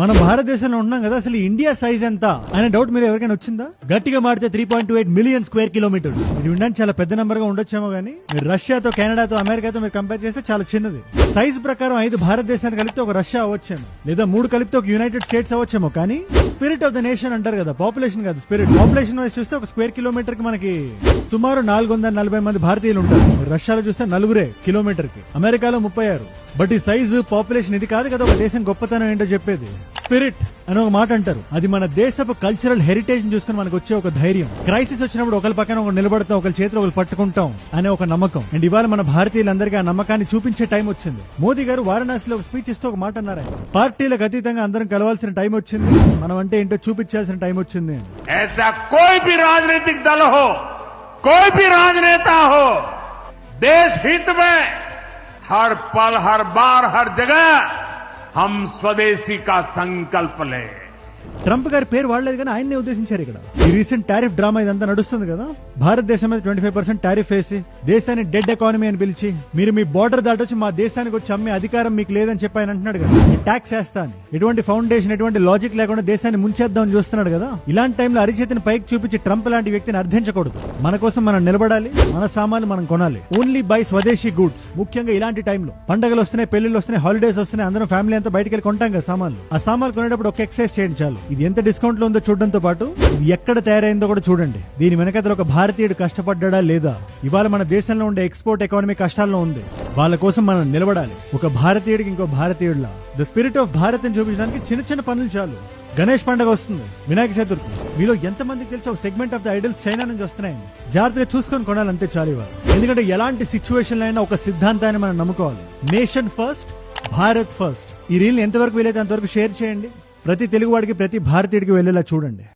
మనం భారతదేశంలో ఉన్నాం కదా, అసలు ఇండియా సైజ్ ఎంత అనే డౌట్ మీరు ఎవరికైనా వచ్చిందా? గట్టిగా మాడితే 3.28 మిలియన్ స్క్వేర్ కిలోమీటర్స్. ఇది ఉండడానికి చాలా పెద్ద నంబర్ గా ఉండొచ్చేమో గానీ మీరు రష్యాతో, కెనడాతో, అమెరికాతో మీరు కంపేర్ చేస్తే చాలా చిన్నది. సైజ్ ప్రకారం 5 భారతదేశాన్ని కలిపితే ఒక రష్యా అవ్వచ్చేమో, లేదా 3 కలిపితే ఒక యునైటెడ్ స్టేట్స్ అవ్వచ్చేమో. కానీ స్పిరిట్ ఆఫ్ ద నేషన్ అంటారు కదా, పాపులేషన్ కాదు స్పిరిట్. పాపులేషన్ వైజ్ చూస్తే ఒక స్క్వేర్ కిలోమీటర్ కి మనకి సుమారు 440 మంది భారతీయులు ఉంటారు. రష్యాలో చూస్తే 4 కిలోమీటర్ కి, అమెరికాలో 36. బట్ ఈ సైజు, పాపులేషన్ ఇది కాదు కదా ఒక దేశం గొప్పతనం ఏంటో చెప్పేది. స్పిరిట్ అని ఒక మాట అంటారు. అది మన దేశపు కల్చరల్ హెరిటేజ్ చూసుకుని మనకు వచ్చే ఒక ధైర్యం. క్రైసిస్ వచ్చినప్పుడు ఒకరి పక్కన ఒకరు నిలబడతాం, ఒకరి చేతిలో ఒకరు పట్టుకుంటాం అనే ఒక నమ్మకం. అండ్ ఇవాళ మన భారతీయులందరికీ ఆ నమ్మకాన్ని చూపించే టైం వచ్చింది. మోదీ గారు వారణాసిలో ఒక స్పీచ్ ఇస్తూ ఒక మాట అన్నారు, పార్టీలకు అతీతంగా అందరం కలవాల్సిన టైం వచ్చింది, మనం అంటే ఏంటో చూపించాల్సిన టైం వచ్చింది. ऐसा कोई भी राजनीतिक दल हो, कोई भी राजनेता हो, देश हित में हर पल, हर बार, हर जगह हम स्वदेशी का संकल्प लें. ట్రంప్ గారి పేరు వాడలేదు కానీ ఆయన్నే ఉద్దేశించారు. ఇక్కడ ఈ రీసెంట్ టారిఫ్ డ్రామా ఇదంతా నడుస్తుంది కదా, భారతదేశం మీద 25% టారిఫ్ వేసి దేశాన్ని డెడ్ ఎకానమీ అని పిలిచి మీరు మీ బోర్డర్ దాటొచ్చి మా దేశానికి వచ్చి అమ్మే అధికారం మీకు లేదని చెప్పి ఆయన అంటున్నాడు కదా. ట్యాక్స్ వేస్తా అని ఎటువంటి ఫౌండేషన్, ఎటువంటి లాజిక్ లేకుండా దేశాన్ని ముంచేద్దామని చూస్తున్నాడు కదా. ఇలాంటి టైంలో అరిచేతిని పైకి చూపించి ట్రంప్ లాంటి వ్యక్తిని అర్థించకూడదు. మన కోసం మనం నిలబడాలి, మన సామాన్లు మనం కొనాలి. ఓన్లీ బై స్వదేశీ గుడ్స్. ముఖ్యంగా ఇలాంటి టైంలో పండుగలు వస్తున్నాయి, పెళ్లిళ్ళు వస్తున్నాయి, హాలిడేస్ వస్తున్నాయి, అందరం ఫ్యామిలీ అంతా బయటకు వెళ్ళి కొంటాం కదా సామాన్లు. ఆ సామాన్లు కొనేటప్పుడు ఒక ఎక్సైజ్ చేయండి చాలు. ఇది ఎంత డిస్కౌంట్ లో ఉందో చూడడంతో పాటు ఇది ఎక్కడ తయారైందో కూడా చూడండి. దీని వెనకాల ఒక భారతీయుడు కష్టపడ్డా లేదా? ఇవాళ మన దేశంలో ఉండే ఎక్స్పోర్ట్ ఎకానమీ కష్టాల్లో ఉంది. వాళ్ళ కోసం మనం నిలబడాలి. ఒక భారతీయుడికి ఇంకో భారతీయుడిలా ద స్పిరిట్ ఆఫ్ భారత్ అని చూపించడానికి చిన్న చిన్న పనులు చాలు. గణేష్ పండుగ వస్తుంది, వినాయక చతుర్థి. మీలో ఎంతమందికి తెలిసి ఒక segment of the idols China నుంచి వస్తున్నాయని జాగ్రత్తగా చూసుకొని కొనాలి, అంతే చాలు ఇవాళ. ఎందుకంటే ఎలాంటి సిచ్యువేషన్ అయినా ఒక సిద్ధాంతాన్ని మనం నమ్ముకోవాలి. Nation first, Bharat first. ఈ రీల్ ఎంతవరకు వీలైతే అంతవరకు షేర్ చేయండి. ప్రతి తెలుగువాడికి, ప్రతి భారతీయుడికి వెళ్లేలా చూడండి.